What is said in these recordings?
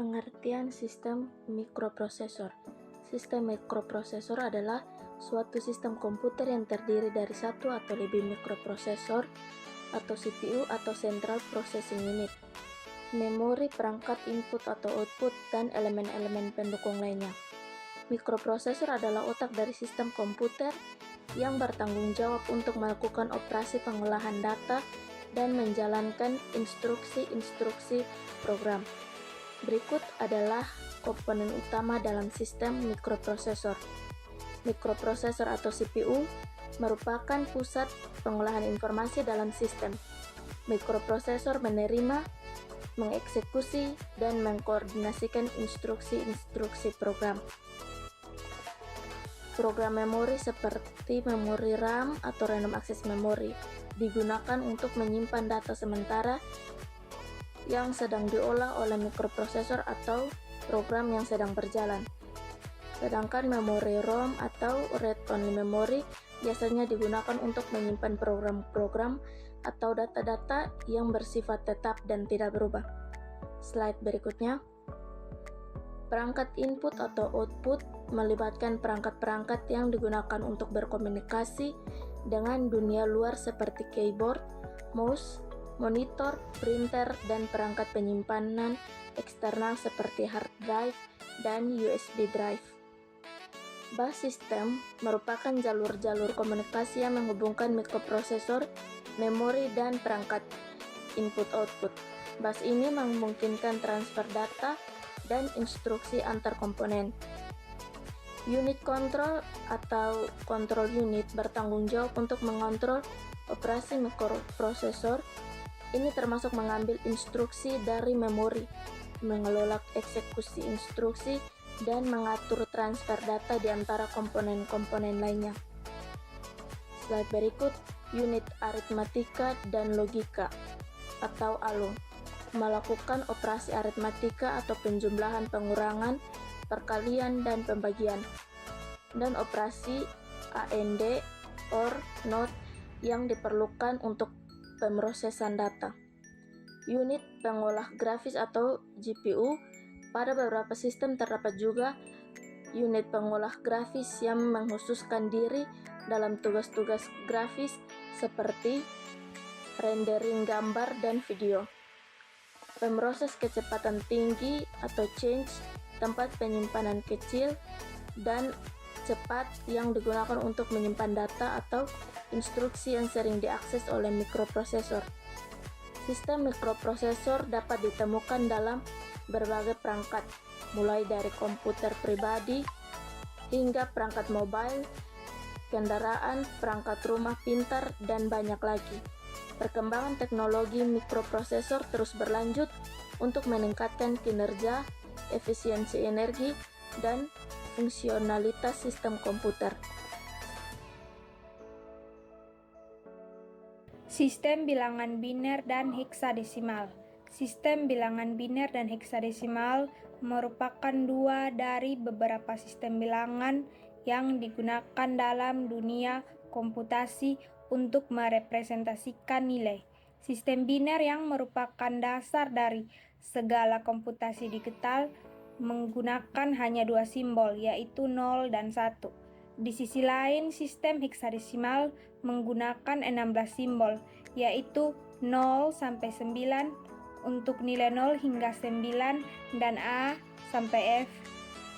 Pengertian sistem mikroprosesor. Sistem mikroprosesor adalah suatu sistem komputer yang terdiri dari satu atau lebih mikroprosesor atau CPU atau Central Processing Unit, memori, perangkat input atau output, dan elemen-elemen pendukung lainnya. Mikroprosesor adalah otak dari sistem komputer yang bertanggung jawab untuk melakukan operasi pengolahan data dan menjalankan instruksi-instruksi program. Berikut adalah komponen utama dalam sistem mikroprosesor. Mikroprosesor atau CPU merupakan pusat pengolahan informasi dalam sistem. Mikroprosesor menerima, mengeksekusi, dan mengkoordinasikan instruksi-instruksi program. Program memori seperti memori RAM atau random access memory digunakan untuk menyimpan data sementara yang sedang diolah oleh mikroprosesor atau program yang sedang berjalan. Sedangkan memori ROM atau read-only memory biasanya digunakan untuk menyimpan program-program atau data-data yang bersifat tetap dan tidak berubah. Slide berikutnya. Perangkat input atau output melibatkan perangkat-perangkat yang digunakan untuk berkomunikasi dengan dunia luar seperti keyboard, mouse, monitor, printer, dan perangkat penyimpanan eksternal seperti hard drive dan USB drive. Bus system merupakan jalur-jalur komunikasi yang menghubungkan mikroprosesor, memori, dan perangkat input-output. Bus ini memungkinkan transfer data dan instruksi antar komponen. Unit control atau control unit bertanggung jawab untuk mengontrol operasi mikroprosesor. Ini termasuk mengambil instruksi dari memori, mengelola eksekusi instruksi, dan mengatur transfer data di antara komponen-komponen lainnya. Slide berikut, unit aritmatika dan logika atau ALO. Melakukan operasi aritmatika atau penjumlahan, pengurangan, perkalian, dan pembagian, dan operasi AND or NOT yang diperlukan untuk pemrosesan data. Unit pengolah grafis atau GPU. Pada beberapa sistem terdapat juga unit pengolah grafis yang mengkhususkan diri dalam tugas-tugas grafis seperti rendering gambar dan video. Pemroses kecepatan tinggi atau change, tempat penyimpanan kecil dan cepat yang digunakan untuk menyimpan data atau instruksi yang sering diakses oleh mikroprosesor. Sistem mikroprosesor dapat ditemukan dalam berbagai perangkat, mulai dari komputer pribadi hingga perangkat mobile, kendaraan, perangkat rumah pintar, dan banyak lagi. Perkembangan teknologi mikroprosesor terus berlanjut untuk meningkatkan kinerja, efisiensi energi, dan fungsionalitas sistem komputer. Sistem bilangan biner dan heksadesimal. Sistem bilangan biner dan heksadesimal merupakan dua dari beberapa sistem bilangan yang digunakan dalam dunia komputasi untuk merepresentasikan nilai. Sistem biner yang merupakan dasar dari segala komputasi digital menggunakan hanya dua simbol, yaitu 0 dan 1. Di sisi lain, sistem heksadesimal menggunakan 16 simbol, yaitu 0 sampai 9 untuk nilai 0 hingga 9 dan A sampai F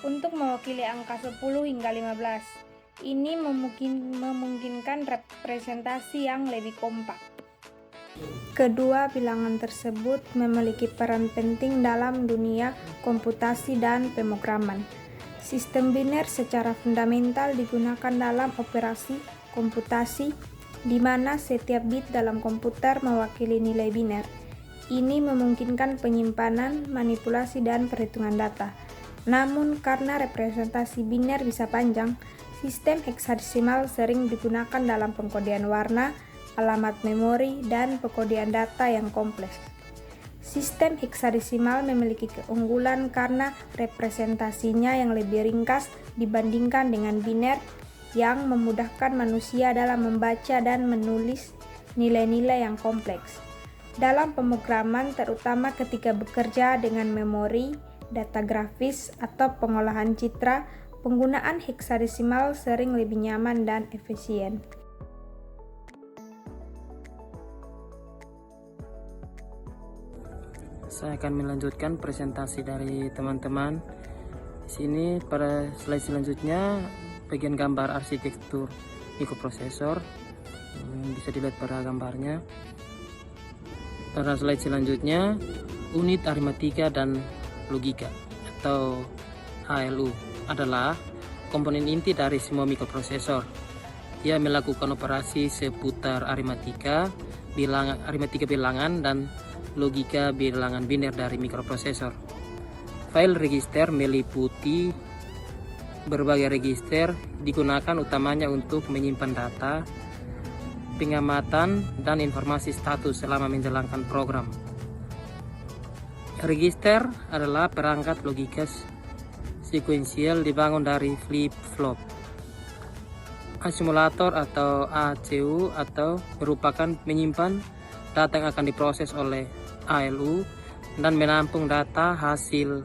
untuk mewakili angka 10 hingga 15. Ini memungkinkan representasi yang lebih kompak. Kedua bilangan tersebut memiliki peran penting dalam dunia komputasi dan pemrograman. Sistem biner secara fundamental digunakan dalam operasi komputasi, di mana setiap bit dalam komputer mewakili nilai biner. Ini memungkinkan penyimpanan, manipulasi, dan perhitungan data. Namun, karena representasi biner bisa panjang, sistem heksadesimal sering digunakan dalam pengkodean warna, alamat memori, dan pengkodean data yang kompleks. Sistem heksadesimal memiliki keunggulan karena representasinya yang lebih ringkas dibandingkan dengan biner yang memudahkan manusia dalam membaca dan menulis nilai-nilai yang kompleks. Dalam pemrograman, terutama ketika bekerja dengan memori data grafis, atau pengolahan citra, penggunaan heksadesimal sering lebih nyaman dan efisien. Saya akan melanjutkan presentasi dari teman-teman. Di sini pada slide selanjutnya bagian gambar arsitektur mikroprosesor. Bisa dilihat pada gambarnya. Pada slide selanjutnya unit aritmatika dan logika atau ALU adalah komponen inti dari semua mikroprosesor. Ia melakukan operasi seputar aritmatika bilangan dan logika bilangan biner dari mikroprosesor. File register meliputi berbagai register digunakan utamanya untuk menyimpan data, pengamatan, dan informasi status selama menjalankan program. Register adalah perangkat logika sekuensial dibangun dari flip-flop. Akumulator atau ACU atau merupakan menyimpan data yang akan diproses oleh ALU dan menampung data hasil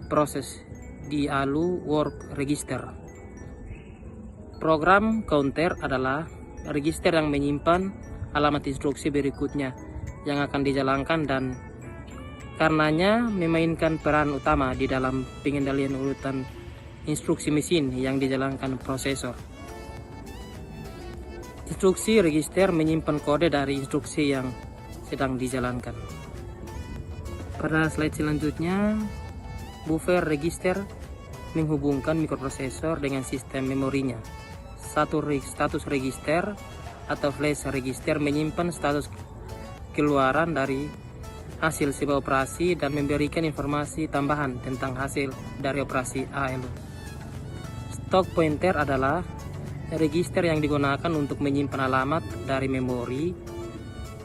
proses di ALU Work Register. Program counter adalah register yang menyimpan alamat instruksi berikutnya yang akan dijalankan dan karenanya memainkan peran utama di dalam pengendalian urutan instruksi mesin yang dijalankan prosesor. Instruksi register menyimpan kode dari instruksi yang sedang dijalankan. Pada slide selanjutnya, buffer register menghubungkan mikroprosesor dengan sistem memorinya. Status register atau flash register menyimpan status keluaran dari hasil sebuah operasi dan memberikan informasi tambahan tentang hasil dari operasi ALU. Stock pointer adalah register yang digunakan untuk menyimpan alamat dari memori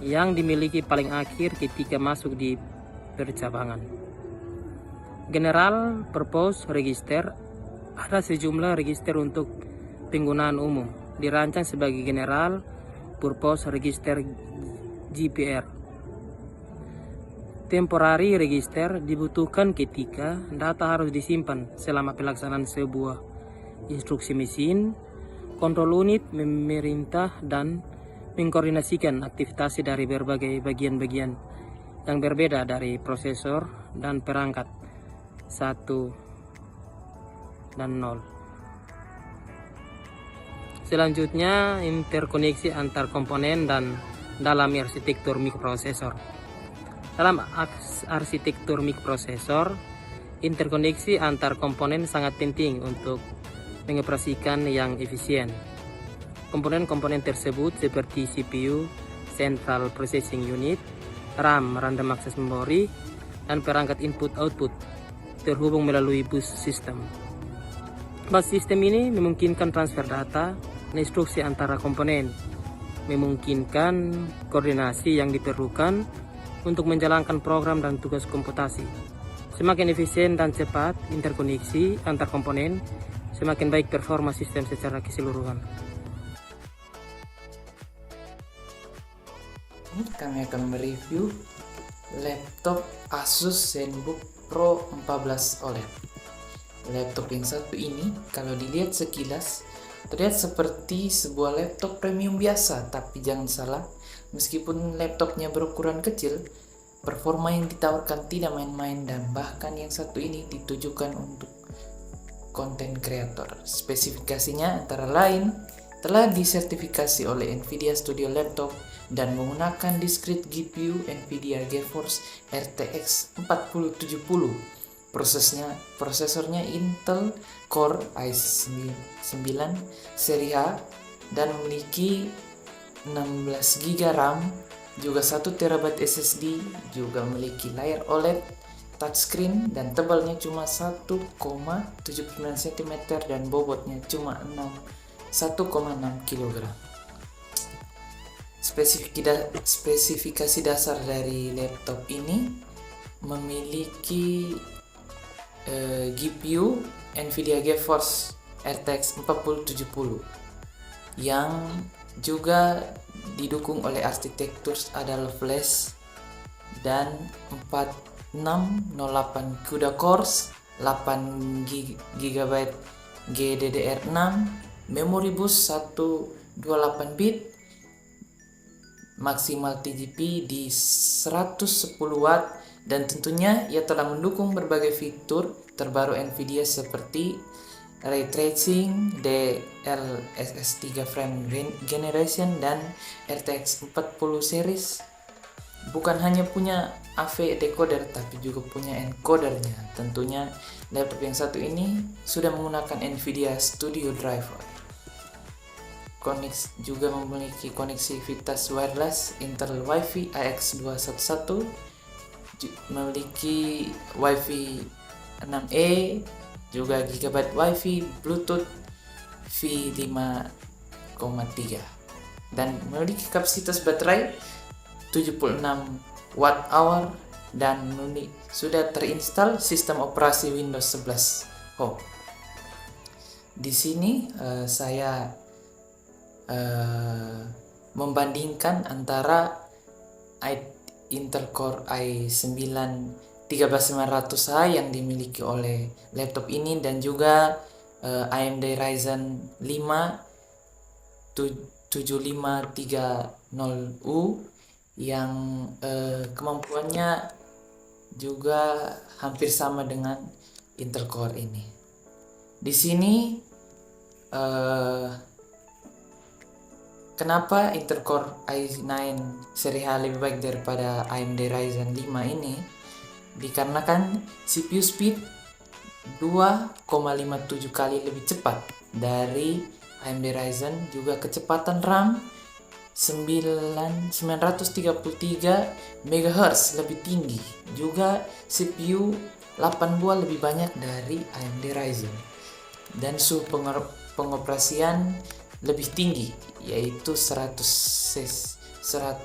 yang dimiliki paling akhir ketika masuk di percabangan. General purpose register ada sejumlah register untuk penggunaan umum dirancang sebagai general purpose register GPR. Temporary register dibutuhkan ketika data harus disimpan selama pelaksanaan sebuah instruksi mesin. Kontrol unit memerintah dan mengkoordinasikan aktivitas dari berbagai bagian-bagian yang berbeda dari prosesor dan perangkat 1 dan 0. Selanjutnya, interkoneksi antar komponen dan dalam arsitektur mikroprosesor. Dalam arsitektur mikroprosesor, interkoneksi antar komponen sangat penting untuk mengoperasikan yang efisien. Komponen-komponen tersebut seperti CPU, Central Processing Unit, RAM, Random Access Memory, dan perangkat input-output terhubung melalui bus system. Bus system ini memungkinkan transfer data dan instruksi antara komponen, memungkinkan koordinasi yang diperlukan untuk menjalankan program dan tugas komputasi. Semakin efisien dan cepat interkoneksi antar komponen, semakin baik performa sistem secara keseluruhan. Kami akan mereview laptop Asus ZenBook Pro 14 OLED. Laptop yang satu ini, kalau dilihat sekilas, terlihat seperti sebuah laptop premium biasa, tapi jangan salah, meskipun laptopnya berukuran kecil, performa yang ditawarkan tidak main-main dan bahkan yang satu ini ditujukan untuk konten kreator. Spesifikasinya antara lain telah disertifikasi oleh Nvidia Studio Laptop dan menggunakan discrete GPU Nvidia GeForce RTX 4070. Prosesornya Intel Core i9 seri H dan memiliki 16 GB RAM, juga 1 TB SSD, juga memiliki layar OLED touchscreen dan tebalnya cuma 1,79 cm dan bobotnya cuma 1,6 kg. Spesifikasi dasar dari laptop ini memiliki GPU Nvidia GeForce RTX 4070 yang juga didukung oleh arsitektur adalah flash dan 4 608 CUDA cores, 8 GB GDDR6, memori bus 128 bit, maksimal TGP di 110 watt, dan tentunya ia telah mendukung berbagai fitur terbaru Nvidia seperti Ray Tracing, DLSS 3 Frame Generation, dan RTX 40 series. Bukan hanya punya AV decoder tapi juga punya encodernya. Tentunya laptop yang satu ini sudah menggunakan Nvidia Studio Driver. Juga memiliki koneksivitas wireless Intel Wi-Fi AX211, memiliki Wi-Fi 6E, juga GB Wi-Fi Bluetooth V5.3, dan memiliki kapasitas baterai 76 watt hour, dan sudah terinstall sistem operasi Windows 11 Home. Di sini saya membandingkan antara Intel Core i9 13900H yang dimiliki oleh laptop ini dan juga AMD Ryzen 5 7530U yang kemampuannya juga hampir sama dengan Intel Core ini. Di sini kenapa Intel Core i9 seri H lebih baik daripada AMD Ryzen 5 ini? Dikarenakan CPU speed 2,57 kali lebih cepat dari AMD Ryzen, juga kecepatan RAM 933 MHz lebih tinggi, juga CPU 8 buah lebih banyak dari AMD Ryzen, dan suhu pengoperasian lebih tinggi, yaitu 100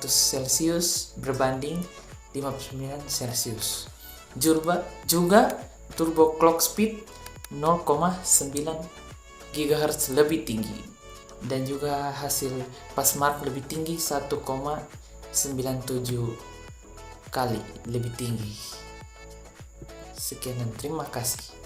Celcius berbanding 59 Celcius. Juga turbo clock speed 0,9 GHz lebih tinggi, dan juga hasil passmark lebih tinggi 1,97 kali lebih tinggi. Sekian dan terima kasih.